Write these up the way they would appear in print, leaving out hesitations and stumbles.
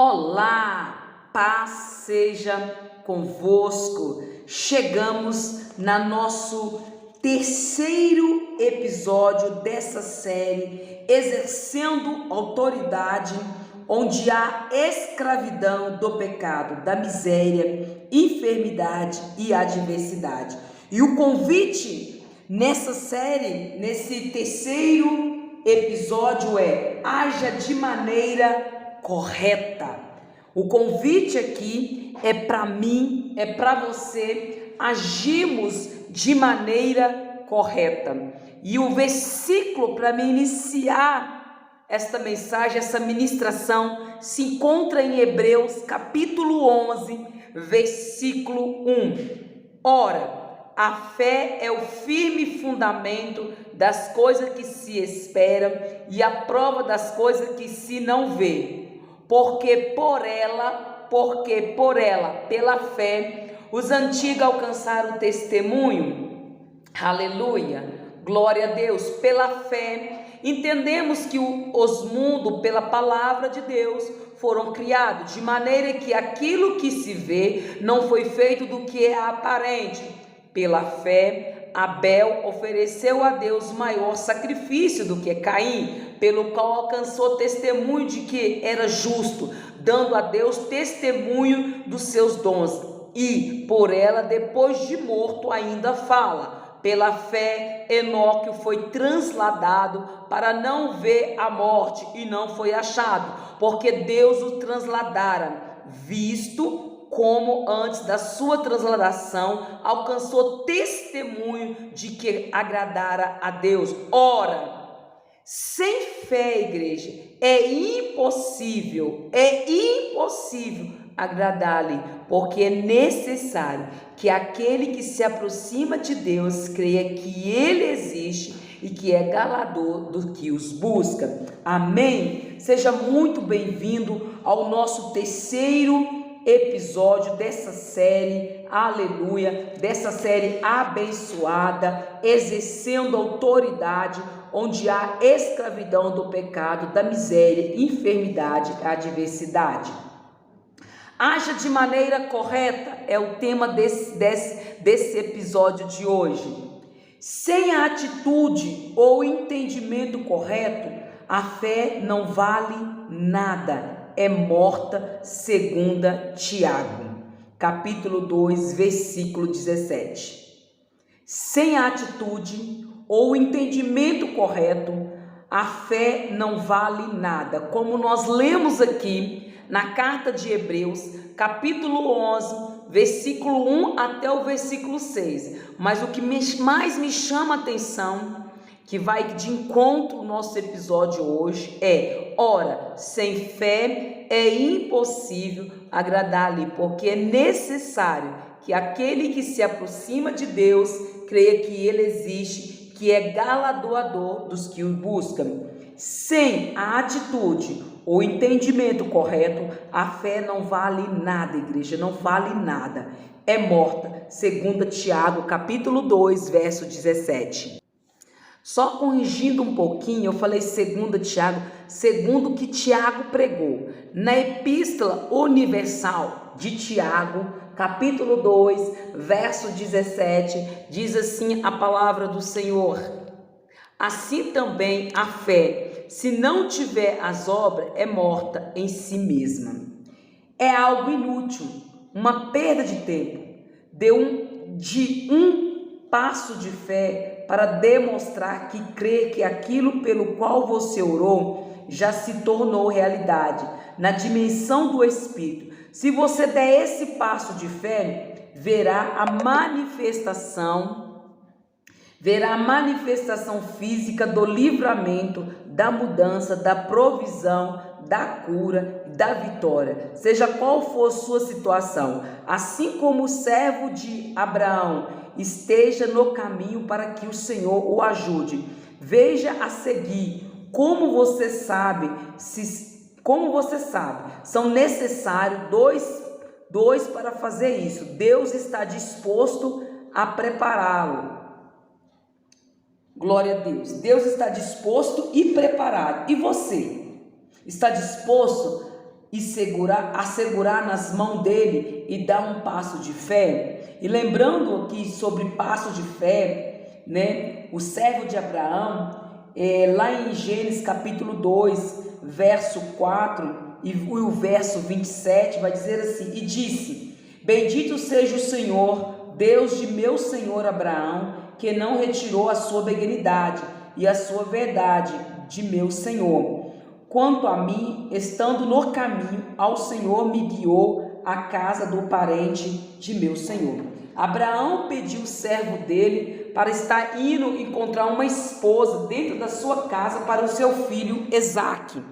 Olá, paz seja convosco. Chegamos no nosso terceiro episódio dessa série, Exercendo Autoridade, onde há escravidão do pecado, da miséria, enfermidade e adversidade. E o convite nessa série, nesse terceiro episódio haja de maneira correta. O convite aqui é para mim, é para você agirmos de maneira correta. E o versículo para me iniciar esta mensagem, essa ministração, se encontra em Hebreus capítulo 11, versículo 1. Ora, a fé é o firme fundamento das coisas que se esperam e a prova das coisas que se não vê. Porque por ela, pela fé, os antigos alcançaram o testemunho. Aleluia, glória a Deus. Pela fé, entendemos que os mundos, pela palavra de Deus, foram criados, de maneira que aquilo que se vê não foi feito do que é aparente. Pela fé, Abel ofereceu a Deus maior sacrifício do que Caim, pelo qual alcançou testemunho de que era justo, dando a Deus testemunho dos seus dons. E por ela, depois de morto, ainda fala. Pela fé, Enoque foi transladado para não ver a morte e não foi achado, porque Deus o transladara, visto como antes da sua transladação alcançou testemunho de que agradara a Deus. Ora, sem fé, igreja, é impossível agradar-lhe, porque é necessário que aquele que se aproxima de Deus creia que Ele existe e que é galador do que os busca. Amém? Seja muito bem-vindo ao nosso terceiro episódio dessa série, aleluia, dessa série abençoada, exercendo autoridade, onde há escravidão do pecado, da miséria, enfermidade, adversidade. Haja de maneira correta é o tema desse episódio de hoje. Sem a atitude ou entendimento correto, a fé não vale nada. É morta, segundo Tiago, capítulo 2, versículo 17. Sem a atitude ou entendimento correto, a fé não vale nada. Como nós lemos aqui na carta de Hebreus, capítulo 11, versículo 1 até o versículo 6. Mas o que mais me chama a atenção, que vai de encontro ao nosso episódio hoje, ora, sem fé é impossível agradar-lhe, porque é necessário que aquele que se aproxima de Deus creia que Ele existe, que é galardoador dos que o buscam. Sem a atitude ou entendimento correto, a fé não vale nada, igreja, não vale nada. É morta, segundo Tiago, capítulo 2, verso 17. Só corrigindo um pouquinho, eu falei segundo Tiago, segundo o que Tiago pregou. Na Epístola Universal de Tiago, capítulo 2, verso 17, diz assim a palavra do Senhor: assim também a fé, se não tiver as obras, é morta em si mesma. É algo inútil, uma perda de tempo, de um passo de fé para demonstrar que crê que aquilo pelo qual você orou já se tornou realidade, na dimensão do Espírito. Se você der esse passo de fé, verá a manifestação física do livramento, da mudança, da provisão, da cura, da vitória, seja qual for sua situação. Assim como o servo de Abraão esteja no caminho para que o Senhor o ajude. Veja a seguir como você sabe, são necessários dois para fazer isso. Deus está disposto a prepará-lo. Glória a Deus. Deus está disposto e preparado. E você? Está disposto e assegurar nas mãos dele e dar um passo de fé? E lembrando aqui sobre passo de fé, né? O servo de Abraão, lá em Gênesis capítulo 2, verso 4 e o verso 27, vai dizer assim: e disse: bendito seja o Senhor, Deus de meu senhor Abraão, que não retirou a sua benignidade e a sua verdade de meu senhor. Quanto a mim, estando no caminho, ao Senhor me guiou à casa do parente de meu senhor. Abraão pediu o servo dele para estar indo encontrar uma esposa dentro da sua casa para o seu filho Isaque.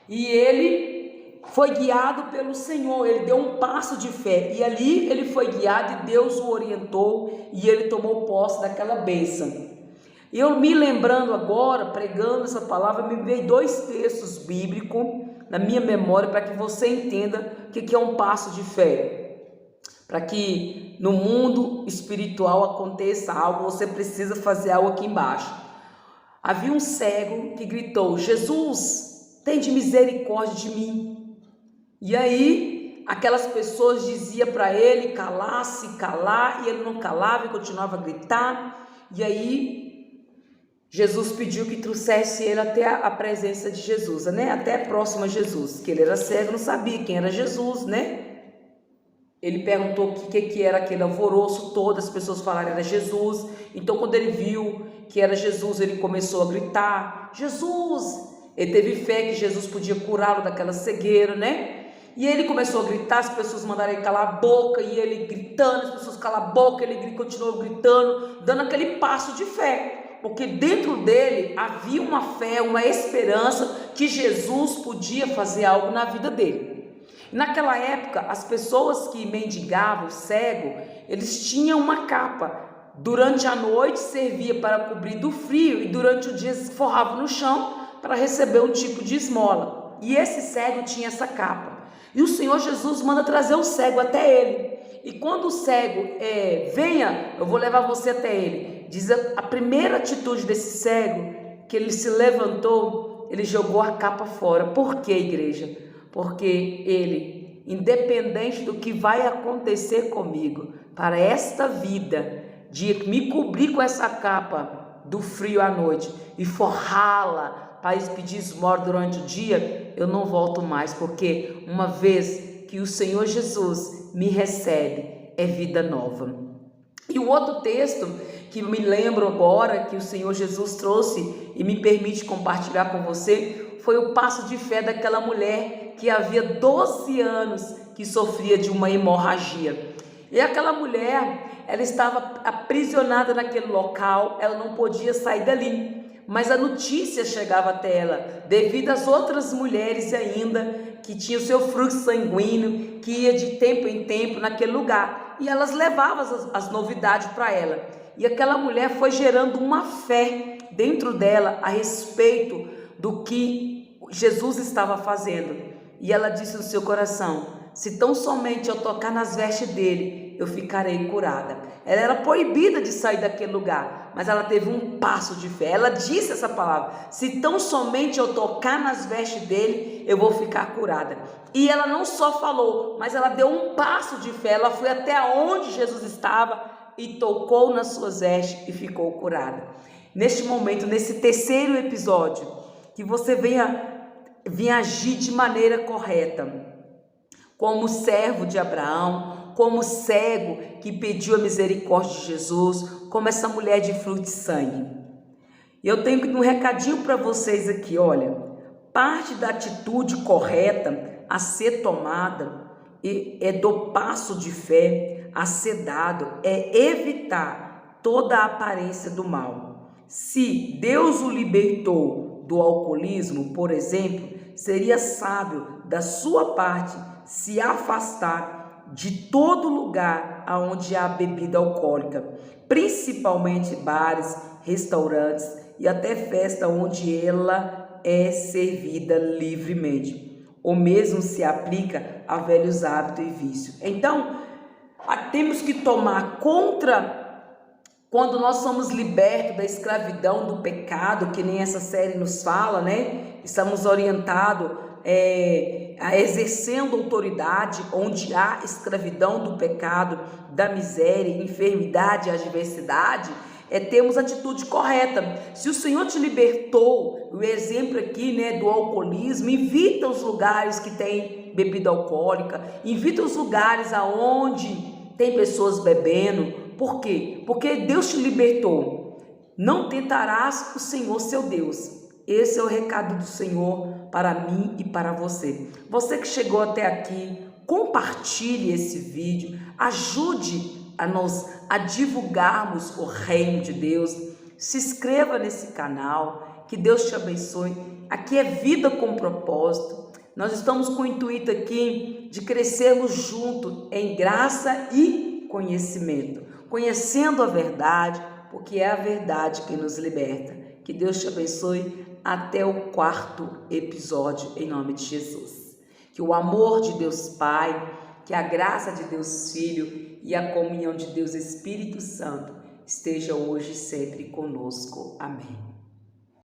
E ele foi guiado pelo Senhor, ele deu um passo de fé. E ali ele foi guiado e Deus o orientou e ele tomou posse daquela bênção. Eu me lembrando agora, pregando essa palavra, me veio 2 textos bíblicos na minha memória para que você entenda o que é um passo de fé. Para que no mundo espiritual aconteça algo, você precisa fazer algo aqui embaixo. Havia um cego que gritou: Jesus, tende misericórdia de mim. E aí aquelas pessoas diziam para ele calar-se, calar, e ele não calava e continuava a gritar. E aí Jesus pediu que trouxesse ele até a presença de Jesus, né? Até próximo a Jesus, que ele era cego, não sabia quem era Jesus, né? Ele perguntou o que era aquele alvoroço todo, as pessoas falaram que era Jesus. Então quando ele viu que era Jesus, ele começou a gritar: Jesus! Ele teve fé que Jesus podia curá-lo daquela cegueira, né? E ele começou a gritar, as pessoas mandaram ele calar a boca, e ele gritando, as pessoas calam a boca, ele continuou gritando, dando aquele passo de fé. Porque dentro dele havia uma fé, uma esperança que Jesus podia fazer algo na vida dele. Naquela época, as pessoas que mendigavam, cego, eles tinham uma capa. Durante a noite servia para cobrir do frio e durante o dia se forrava no chão para receber um tipo de esmola. E esse cego tinha essa capa. E o Senhor Jesus manda trazer o cego até ele. E quando o cego venha, eu vou levar você até ele. Diz a primeira atitude desse cego, que ele se levantou, ele jogou a capa fora. Por quê, igreja? Porque ele, independente do que vai acontecer comigo, para esta vida, de me cobrir com essa capa do frio à noite e forrá-la para pedir esmola durante o dia, eu não volto mais, porque uma vez que o Senhor Jesus me recebe, é vida nova. E o outro texto que me lembro agora, que o Senhor Jesus trouxe e me permite compartilhar com você, foi o passo de fé daquela mulher que havia 12 anos que sofria de uma hemorragia. E aquela mulher, ela estava aprisionada naquele local, ela não podia sair dali. Mas a notícia chegava até ela, devido às outras mulheres ainda, que tinham o seu fluxo sanguíneo, que ia de tempo em tempo naquele lugar. E elas levavam as novidades para ela. E aquela mulher foi gerando uma fé dentro dela a respeito do que Jesus estava fazendo. E ela disse no seu coração: se tão somente eu tocar nas vestes dele, eu ficarei curada. Ela era proibida de sair daquele lugar, mas ela teve um passo de fé. Ela disse essa palavra: se tão somente eu tocar nas vestes dele, eu vou ficar curada. E ela não só falou, mas ela deu um passo de fé. Ela foi até onde Jesus estava e tocou nas suas vestes e ficou curada. Neste momento, nesse terceiro episódio, que você venha agir de maneira correta, como servo de Abraão, como cego que pediu a misericórdia de Jesus, como essa mulher de fluxo de sangue. E eu tenho um recadinho para vocês aqui, olha, parte da atitude correta a ser tomada é do passo de fé a ser dado, é evitar toda a aparência do mal. Se Deus o libertou do alcoolismo, por exemplo, seria sábio da sua parte se afastar de todo lugar onde há bebida alcoólica, principalmente bares, restaurantes e até festa onde ela é servida livremente. O mesmo se aplica a velhos hábitos e vícios. Então, temos que tomar contra quando nós somos libertos da escravidão, do pecado, que nem essa série nos fala, né? Estamos orientados exercendo autoridade onde há escravidão do pecado, da miséria, enfermidade e adversidade, temos a atitude correta. Se o Senhor te libertou, o exemplo aqui, né, do alcoolismo, evita os lugares que tem bebida alcoólica, evita os lugares aonde tem pessoas bebendo. Por quê? Porque Deus te libertou. Não tentarás o Senhor seu Deus. Esse é o recado do Senhor para mim e para você. Você que chegou até aqui, compartilhe esse vídeo, ajude a divulgarmos o reino de Deus. Se inscreva nesse canal, que Deus te abençoe. Aqui é Vida com Propósito. Nós estamos com o intuito aqui de crescermos juntos em graça e conhecimento, conhecendo a verdade, porque é a verdade que nos liberta. Que Deus te abençoe até o 4º episódio, em nome de Jesus. Que o amor de Deus Pai, que a graça de Deus Filho e a comunhão de Deus Espírito Santo esteja hoje e sempre conosco. Amém.